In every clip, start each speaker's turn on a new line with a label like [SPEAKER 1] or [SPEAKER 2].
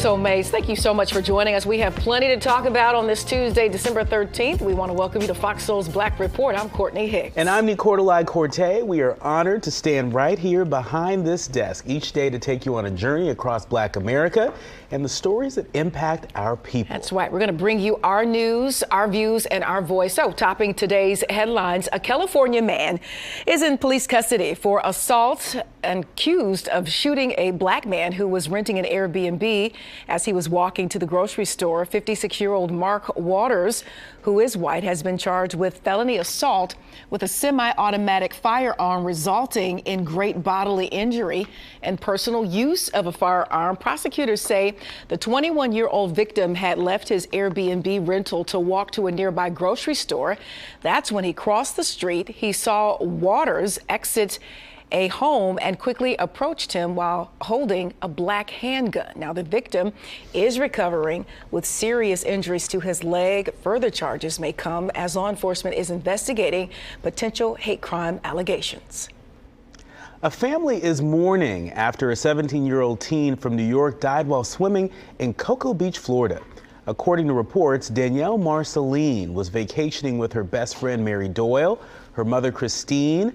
[SPEAKER 1] FOXSOUL Mays, thank you so much for joining us. We have plenty to talk about on this Tuesday, December 13th. We want to welcome you to FOXSOUL's Black Report. I'm Courtney Hicks.
[SPEAKER 2] And I'm Nicordelai Corte. We are honored to stand right here behind this desk each day to take you on a journey across Black America and the stories that impact our people.
[SPEAKER 1] That's right. We're going to bring you our news, our views, and our voice. So, topping today's headlines, a California man is in police custody for assault and accused of shooting a black man who was renting an Airbnb as he was walking to the grocery store. 56-year-old Mark Waters, who is white, has been charged with felony assault with a semi-automatic firearm resulting in great bodily injury and personal use of a firearm. Prosecutors say the 21-year-old victim had left his Airbnb rental to walk to a nearby grocery store. That's when he crossed the street. He saw Waters exit a home and quickly approached him while holding a black handgun. Now, the victim is recovering with serious injuries to his leg. Further charges may come as law enforcement is investigating potential hate crime allegations.
[SPEAKER 2] A family is mourning after a 17-year-old teen from New York died while swimming in Cocoa Beach, Florida. According to reports, Danielle Marceline was vacationing with her best friend Mary Doyle, her mother Christine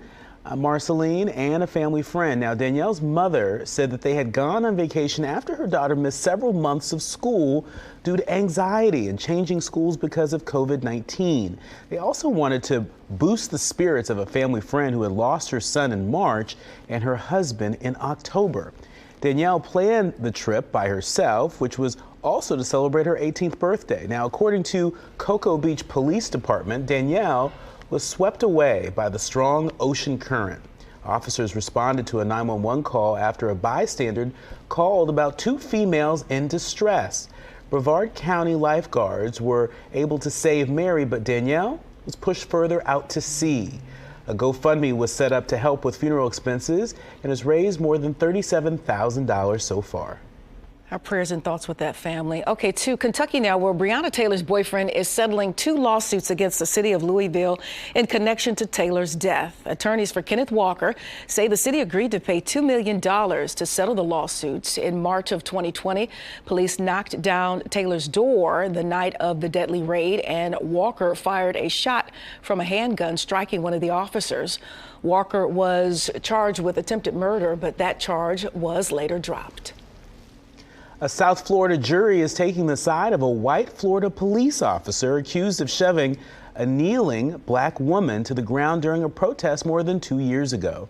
[SPEAKER 2] Marceline, and a family friend. Now, Danielle's mother said that they had gone on vacation after her daughter missed several months of school due to anxiety and changing schools because of COVID-19. They also wanted to boost the spirits of a family friend who had lost her son in March and her husband in October. Danielle planned the trip by herself, which was also to celebrate her 18th birthday. Now, according to Cocoa Beach Police Department, Danielle was swept away by the strong ocean current. Officers responded to a 911 call after a bystander called about two females in distress. Brevard County lifeguards were able to save Mary, but Danielle was pushed further out to sea. A GoFundMe was set up to help with funeral expenses and has raised more than $37,000 so far.
[SPEAKER 1] Our prayers and thoughts with that family. Okay, to Kentucky now, where Breonna Taylor's boyfriend is settling two lawsuits against the city of Louisville in connection to Taylor's death. Attorneys for Kenneth Walker say the city agreed to pay $2 million to settle the lawsuits. In March of 2020, police knocked down Taylor's door the night of the deadly raid, and Walker fired a shot from a handgun, striking one of the officers. Walker was charged with attempted murder, but that charge was later dropped.
[SPEAKER 2] A South Florida jury is taking the side of a white Florida police officer accused of shoving a kneeling black woman to the ground during a protest more than 2 years ago.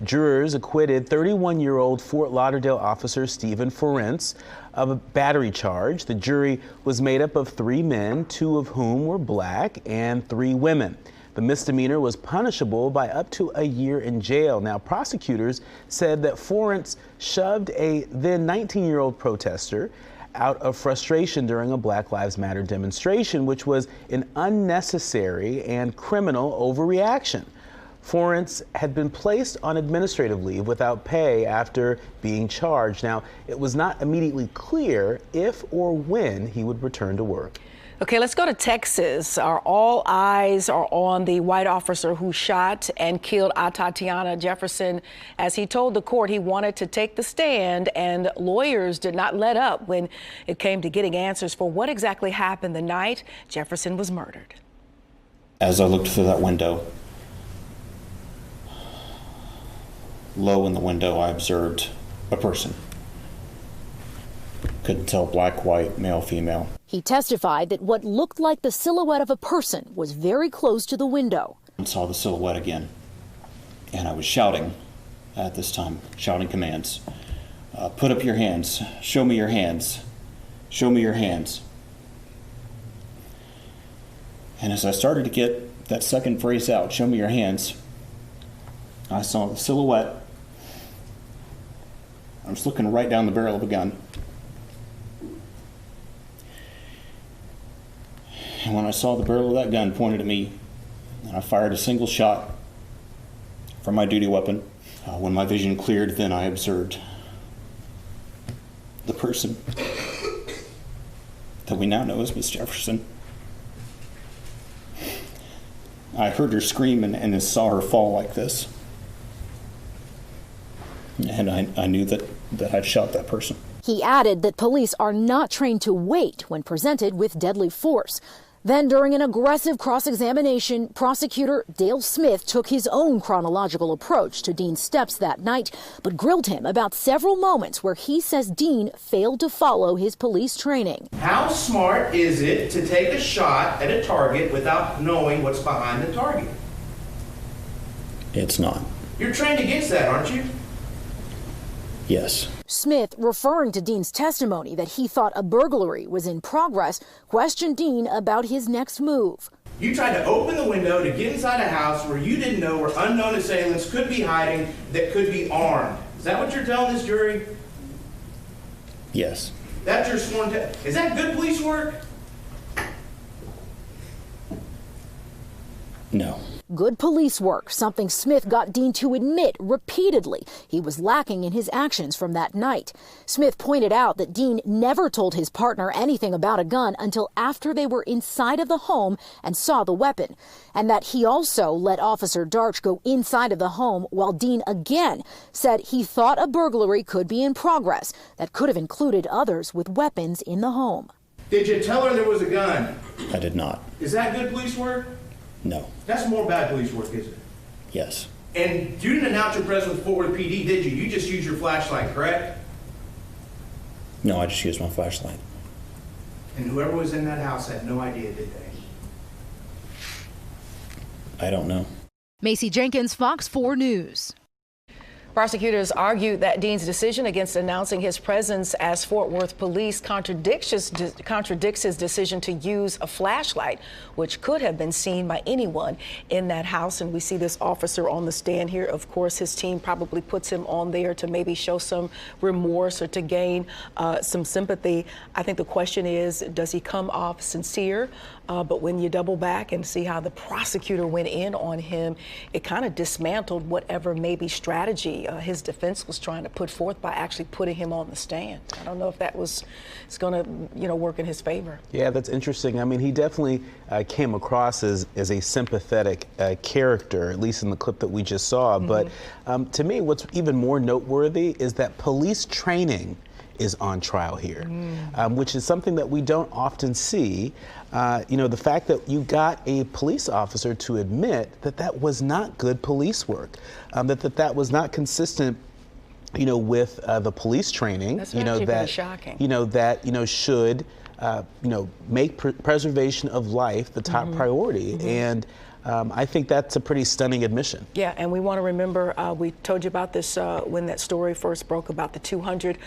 [SPEAKER 2] Jurors acquitted 31-year-old Fort Lauderdale officer Stephen Forrence of a battery charge. The jury was made up of 3 men, 2 of whom were black, and 3 women. The misdemeanor was punishable by up to a year in jail. Now, prosecutors said that Forrence shoved a then 19-year-old protester out of frustration during a Black Lives Matter demonstration, which was an unnecessary and criminal overreaction. Forrence had been placed on administrative leave without pay after being charged. Now, it was not immediately clear if or when he would return to work.
[SPEAKER 1] Okay, let's go to Texas. All eyes are on the white officer who shot and killed Atatiana Jefferson. As he told the court he wanted to take the stand, and lawyers did not let up when it came to getting answers for what exactly happened the night Jefferson was murdered.
[SPEAKER 3] As I looked through that window, low in the window, I observed a person. Couldn't tell black, white, male, female.
[SPEAKER 4] He testified that what looked like the silhouette of a person was very close to the window.
[SPEAKER 3] I saw the silhouette again, and I was shouting at this time, shouting commands. Put up your hands, show me your hands, show me your hands. And as I started to get that second phrase out, show me your hands, I saw the silhouette. I was looking right down the barrel of a gun. And when I saw the barrel of that gun pointed at me, and I fired a single shot from my duty weapon, when my vision cleared, then I observed the person that we now know as Miss Jefferson. I heard her scream and saw her fall like this. And I knew that I'd shot that person.
[SPEAKER 4] He added that police are not trained to wait when presented with deadly force. Then, during an aggressive cross-examination, prosecutor Dale Smith took his own chronological approach to Dean's steps that night, but grilled him about several moments where he says Dean failed to follow his police training.
[SPEAKER 5] How smart is it to take a shot at a target without knowing what's behind the target?
[SPEAKER 3] It's not.
[SPEAKER 5] You're trained against that, aren't you?
[SPEAKER 3] Yes.
[SPEAKER 4] Smith, referring to Dean's testimony that he thought a burglary was in progress, questioned Dean about his next move.
[SPEAKER 5] You tried to open the window to get inside a house where you didn't know where unknown assailants could be hiding that could be armed. Is that what you're telling this jury?
[SPEAKER 3] Yes.
[SPEAKER 5] That's your sworn is that good police work?
[SPEAKER 3] No.
[SPEAKER 4] Good police work, something Smith got Dean to admit repeatedly he was lacking in his actions from that night. Smith pointed out that Dean never told his partner anything about a gun until after they were inside of the home and saw the weapon, and that he also let Officer Darch go inside of the home while Dean again said he thought a burglary could be in progress that could have included others with weapons in the home.
[SPEAKER 5] Did you tell her there was a gun?
[SPEAKER 3] I did not.
[SPEAKER 5] Is that good police work?
[SPEAKER 3] No.
[SPEAKER 5] That's more bad police work, isn't it?
[SPEAKER 3] Yes.
[SPEAKER 5] And you didn't announce your presence with Fort Worth PD, did you? You just used your flashlight, correct?
[SPEAKER 3] No, I just used my flashlight.
[SPEAKER 5] And whoever was in that house had no idea, did they?
[SPEAKER 3] I don't know.
[SPEAKER 4] Macy Jenkins, Fox 4 News.
[SPEAKER 1] Prosecutors argue that Dean's decision against announcing his presence as Fort Worth police contradicts his decision to use a flashlight, which could have been seen by anyone in that house. And we see this officer on the stand here. Of course, his team probably puts him on there to maybe show some remorse or to gain some sympathy. I think the question is, does he come off sincere? But when you double back and see how the prosecutor went in on him, it kind of dismantled whatever maybe strategy his defense was trying to put forth by actually putting him on the stand. I don't know if that was going to, work in his favor. Yeah,
[SPEAKER 2] that's interesting. I mean, he definitely came across as a sympathetic character, at least in the clip that we just saw. But to me, what's even more noteworthy is that police training is on trial here, which is something that we don't often see. The fact that you got a police officer to admit that that was not good police work, that was not consistent, with the police training. That's
[SPEAKER 1] actually shocking.
[SPEAKER 2] That should, make preservation of life the top priority. And I think that's a pretty stunning admission. Yeah, and we want to remember, we told you about this when that story first broke about the 200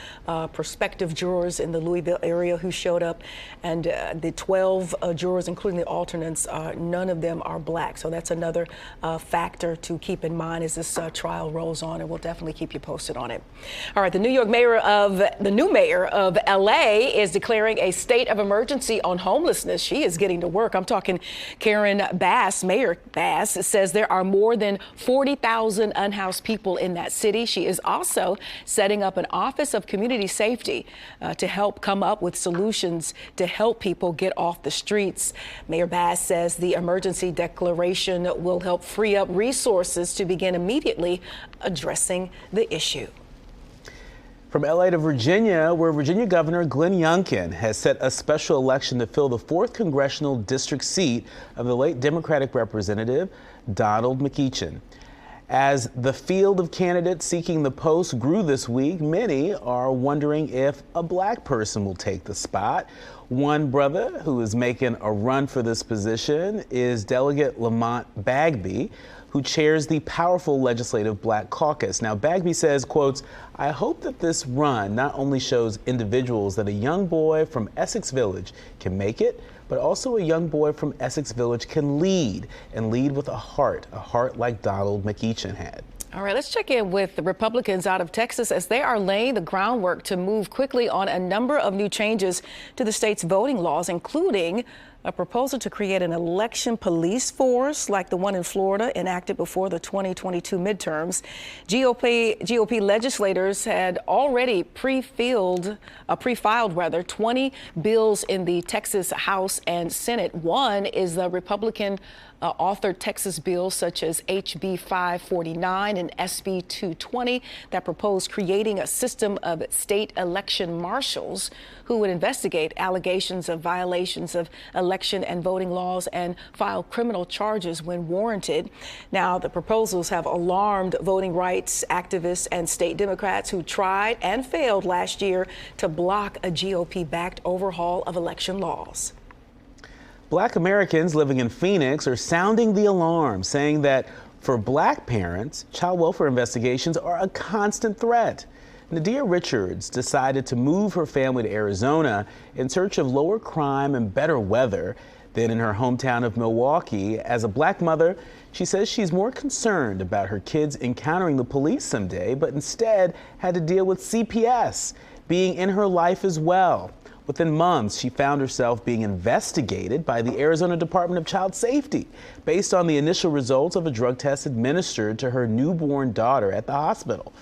[SPEAKER 2] prospective jurors in the Louisville area who showed up, and the 12 jurors, including the alternates, none of them are black. So that's another factor to keep in mind as this trial rolls on, and we'll definitely keep you posted on it. All right, the new mayor of LA is declaring a state of emergency on homelessness. She is getting to work. I'm talking Karen Bass. Mayor Bass says there are more than 40,000 unhoused people in that city. She is also setting up an Office of Community Safety to help come up with solutions to help people get off the streets. Mayor Bass says the emergency declaration will help free up resources to begin immediately addressing the issue. From LA to Virginia, where Virginia Governor Glenn Youngkin has set a special election to fill the 4th congressional district seat of the late Democratic Representative Donald McEachin. As the field of candidates seeking the post grew this week, many are wondering if a black person will take the spot. One brother who is making a run for this position is Delegate Lamont Bagby, who chairs the powerful Legislative Black Caucus. Now, Bagby says, quotes, "I hope that this run not only shows individuals that a young boy from Essex Village can make it, but also a young boy from Essex Village can lead, and lead with a heart like Donald McEachin had." All right, let's check in with the Republicans out of Texas as they are laying the groundwork to move quickly on a number of new changes to the state's voting laws, including
[SPEAKER 1] A proposal to create an election police force like the one in Florida enacted before the 2022 midterms. GOP legislators had already pre-filed 20 bills in the Texas House and Senate. One is the Republican authored Texas bills such as HB 549 and SB 220 that propose creating a system of state election marshals who would investigate allegations of violations of election and voting laws and file criminal charges when warranted. Now, the proposals have alarmed voting rights activists and state Democrats who tried and failed last year to block a GOP-backed overhaul of election laws.
[SPEAKER 2] Black Americans living in Phoenix are sounding the alarm, saying that for Black parents, child welfare investigations are a constant threat. Nadia Richards decided to move her family to Arizona in search of lower crime and better weather than in her hometown of Milwaukee. As a Black mother, she says she's more concerned about her kids encountering the police someday, but instead had to deal with CPS being in her life as well. Within months, she found herself being investigated by the Arizona Department of Child Safety based on the initial results of a drug test administered to her newborn daughter at the hospital.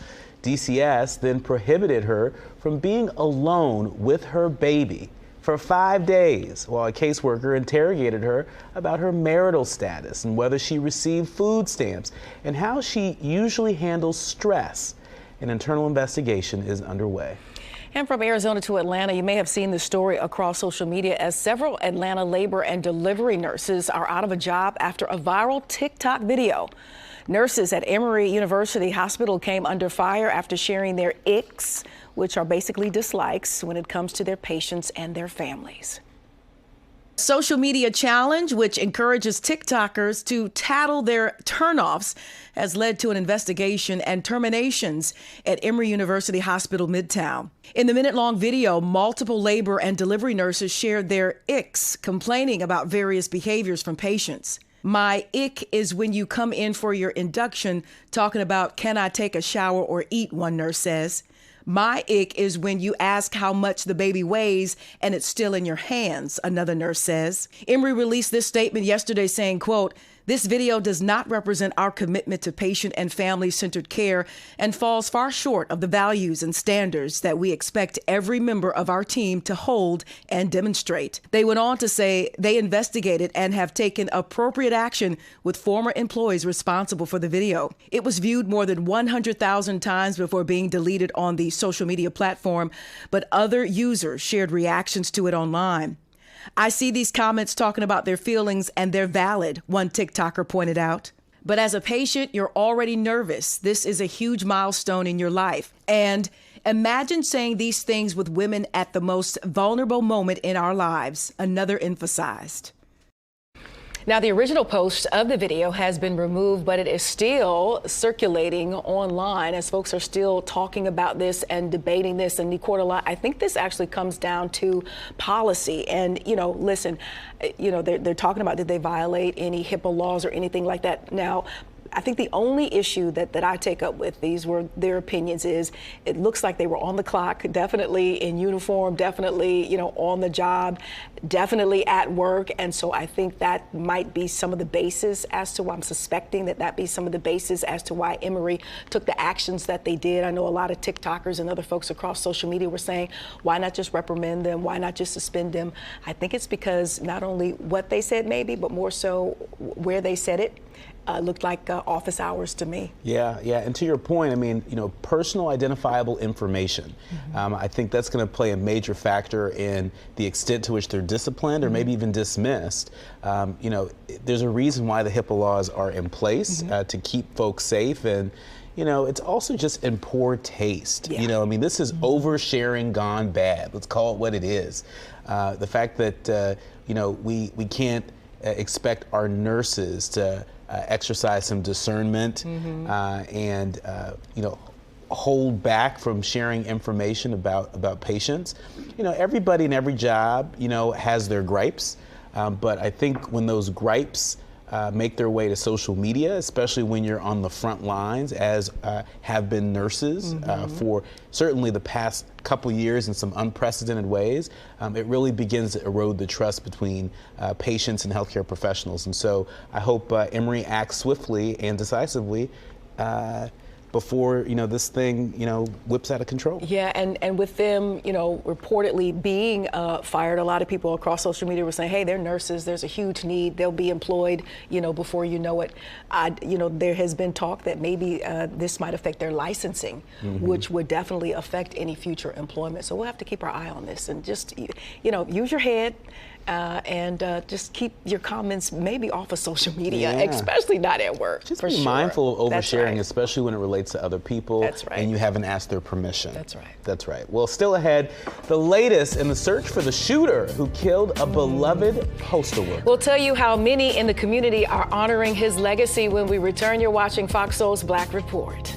[SPEAKER 2] DCS then prohibited her from being alone with her baby for 5 days while a caseworker interrogated her about her marital status and whether she received food stamps and how she usually handles stress. An internal investigation is underway.
[SPEAKER 1] And from Arizona to Atlanta, you may have seen this story across social media as several Atlanta labor and delivery nurses are out of a job after a viral TikTok video. Nurses at Emory University Hospital came under fire after sharing their icks, which are basically dislikes when it comes to their patients and their families. Social media challenge, which encourages TikTokers to tattle their turnoffs, has led to an investigation and terminations at Emory University Hospital Midtown. In the minute-long video, multiple labor and delivery nurses shared their icks, complaining about various behaviors from patients. My ick is when you come in for your induction talking about, can I take a shower or eat, one nurse says. My ick is when you ask how much the baby weighs and it's still in your hands, another nurse says. Emory released this statement yesterday saying, quote, "This video does not represent our commitment to patient and family-centered care and falls far short of the values and standards that we expect every member of our team to hold and demonstrate." They went on to say they investigated and have taken appropriate action with former employees responsible for the video. It was viewed more than 100,000 times before being deleted on the social media platform, but other users shared reactions to it online. "I see these comments talking about their feelings and they're valid," one TikToker pointed out. "But as a patient, you're already nervous. This is a huge milestone in your life. And imagine saying these things with women at the most vulnerable moment in our lives," another emphasized. Now, the original post of the video has been removed, but it is still circulating online as folks are still talking about this and debating this. And Nicola, I think this actually comes down to policy. And, listen, they're talking about, did they violate any HIPAA laws or anything like that? Now, I think the only issue that I take up with these were their opinions is it looks like they were on the clock, definitely in uniform, definitely, on the job, definitely at work. And so I think that might be some of the basis as to why I'm suspecting that be some of the basis as to why Emory took the actions that they did. I know a lot of TikTokers and other folks across social media were saying, why not just reprimand them? Why not just suspend them? I think it's because not only what they said maybe, but more so where they said it. Looked like office hours to me. Yeah.
[SPEAKER 2] And to your point, I mean, personal identifiable information. I think that's going to play a major factor in the extent to which they're disciplined or maybe even dismissed. There's a reason why the HIPAA laws are in place to keep folks safe. And, it's also just in poor taste.
[SPEAKER 1] Yeah.
[SPEAKER 2] This is oversharing gone bad. Let's call it what it is. The fact that, we can't expect our nurses to exercise some discernment and hold back from sharing information about patients. Everybody in every job has their gripes, but I think when those gripes make their way to social media, especially when you're on the front lines, as have been nurses for certainly the past couple years in some unprecedented ways. It really begins to erode the trust between patients and healthcare professionals. And so I hope Emory acts swiftly and decisively before, this thing, whips out of control.
[SPEAKER 1] Yeah, and with them, reportedly being fired, a lot of people across social media were saying, hey, they're nurses, there's a huge need, they'll be employed, before you know it. There has been talk that maybe this might affect their licensing, which would definitely affect any future employment. So we'll have to keep our eye on this and just, use your head. And just keep your comments maybe off of social media, especially not at work.
[SPEAKER 2] Just be mindful of oversharing,
[SPEAKER 1] right.
[SPEAKER 2] Especially when it relates to other people.
[SPEAKER 1] That's right.
[SPEAKER 2] And you haven't asked their permission.
[SPEAKER 1] That's right.
[SPEAKER 2] That's right. Well, still ahead, the latest in the search for the shooter who killed a beloved postal worker.
[SPEAKER 1] We'll tell you how many in the community are honoring his legacy when we return. You're watching Fox Soul's Black Report.